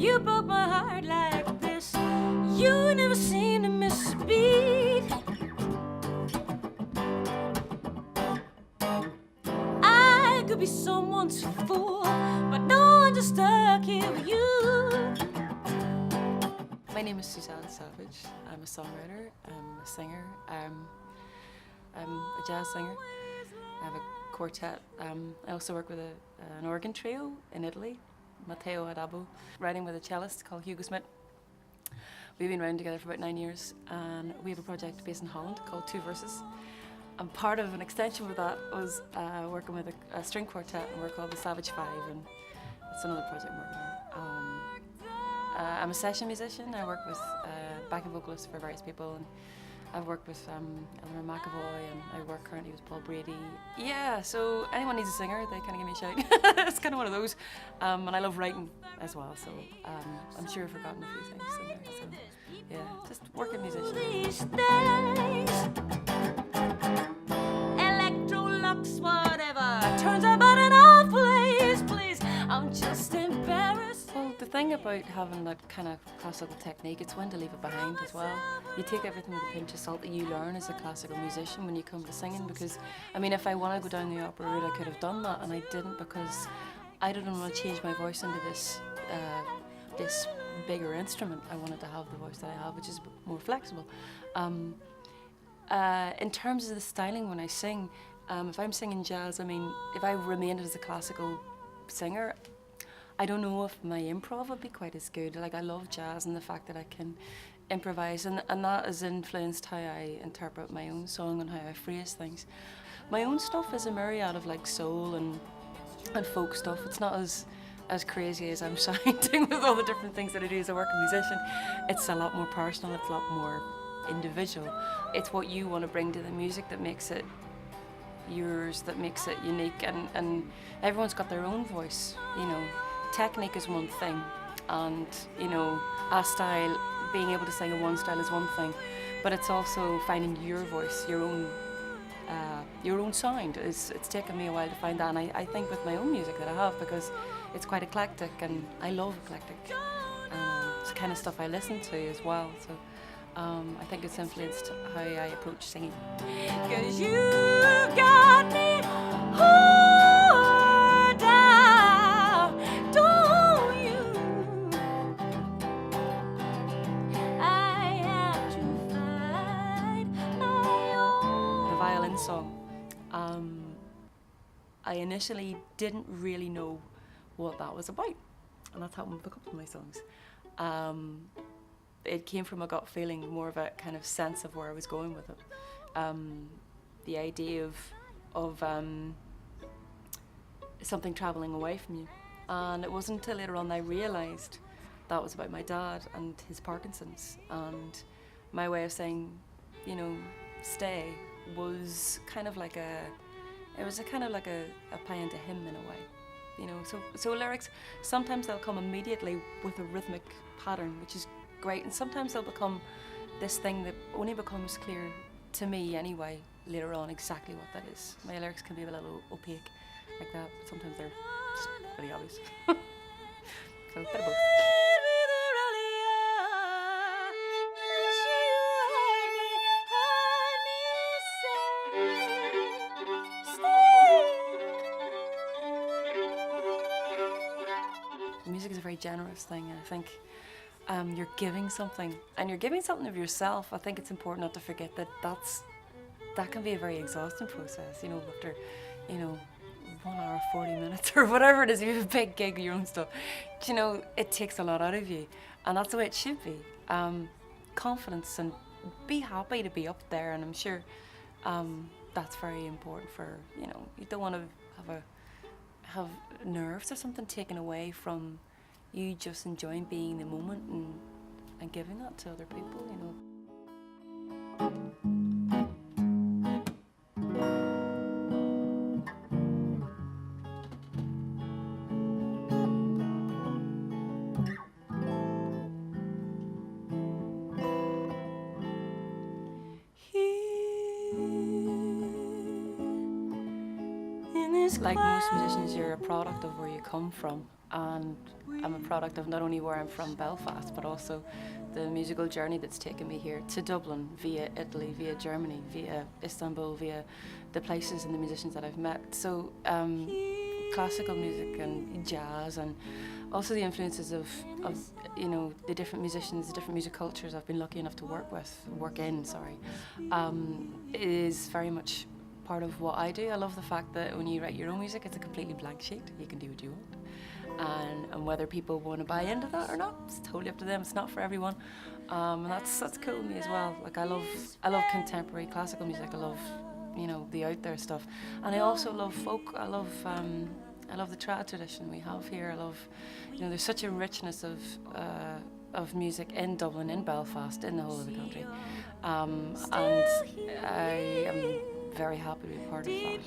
You broke my heart like this. You never seem to miss a beat. I could be someone's fool, but no, I'm just stuck here with you. My name is Suzanne Savage. I'm a songwriter, I'm a singer, I'm a jazz singer. I have a quartet. I also work with an organ trio in Italy, Matteo Adabo, writing with a cellist called Hugo Smyths. We've been writing together for about 9 years, and we have a project based in Holland called Two Verses. And part of an extension of that was working with a string quartet, and we're called the Savage Five, and that's another project I'm working on. I'm a session musician. I work with backing vocalists for various people, and I've worked with Eleanor McAvoy, and I work currently with Paul Brady. Yeah, so anyone needs a singer, they kind of give me a shout. It's kind of one of those. And I love writing as well, so I'm sure I've forgotten a few things in there. So yeah, just working musician. These days, Electrolux, whatever, turns our button off, please, please. I'm just embarrassed. Well, the thing about having that kind of classical technique, it's when to leave it behind as well. You take everything with a pinch of salt that you learn as a classical musician when you come to singing, because, I mean, if I want to go down the opera route, I could have done that, and I didn't, because I didn't want to change my voice into this bigger instrument. I wanted to have the voice that I have, which is more flexible. In terms of the styling when I sing, if I'm singing jazz, I mean, if I remained as a classical singer, I don't know if my improv would be quite as good. Like, I love jazz and the fact that I can improvise, and that has influenced how I interpret my own song and how I phrase things. My own stuff is a myriad of like soul and folk stuff. It's not as crazy as I'm sounding with all the different things that I do as a working musician. It's a lot more personal, it's a lot more individual. It's what you want to bring to the music that makes it yours, that makes it unique, and everyone's got their own voice, you know. Technique is one thing, and, you know, a style, being able to sing in one style is one thing, but it's also finding your voice, your own sound. It's taken me a while to find that, and I think with my own music that I have, because it's quite eclectic, and I love eclectic. It's the kind of stuff I listen to as well, so I think it's influenced how I approach singing. 'Cause you got me hard down, don't you? I have to fight my own. The violin song, I initially didn't really know what that was about, and that's happened with a couple of my songs. It came from a gut feeling, more of a kind of sense of where I was going with it. The idea of something travelling away from you. And it wasn't until later on I realised that was about my dad and his Parkinson's, and my way of saying, you know, stay was kind of like a play into him in a way. You know, so lyrics, sometimes they'll come immediately with a rhythmic pattern, which is great, and sometimes they'll become this thing that only becomes clear to me anyway later on exactly what that is. My lyrics can be a little opaque like that, but sometimes they're just really obvious. So a bit of both. Music is a very generous thing, and I think you're giving something, and you're giving something of yourself. I think it's important not to forget that can be a very exhausting process, you know, after, you know, 1 hour, 40 minutes or whatever it is, you have a big gig of your own stuff. You know, it takes a lot out of you, and that's the way it should be. Confidence, and be happy to be up there, and I'm sure that's very important for, you know, you don't want to have nerves or something taken away from you just enjoying being in the moment and giving that to other people, you know. Like most musicians, you're a product of where you come from, and I'm a product of not only where I'm from, Belfast, but also the musical journey that's taken me here to Dublin, via Italy, via Germany, via Istanbul, via the places and the musicians that I've met. So classical music and jazz, and also the influences of you know, the different musicians, the different music cultures I've been lucky enough to work in, is very much part of what I do. I love the fact that when you write your own music, it's a completely blank sheet. You can do what you want, and whether people want to buy into that or not, it's totally up to them. It's not for everyone, and that's cool with me as well. Like I love contemporary classical music. I love, you know, the out there stuff, and I also love folk. I love the trad tradition we have here. I love, you know, there's such a richness of music in Dublin, in Belfast, in the whole of the country, and I am very happy to be part of that.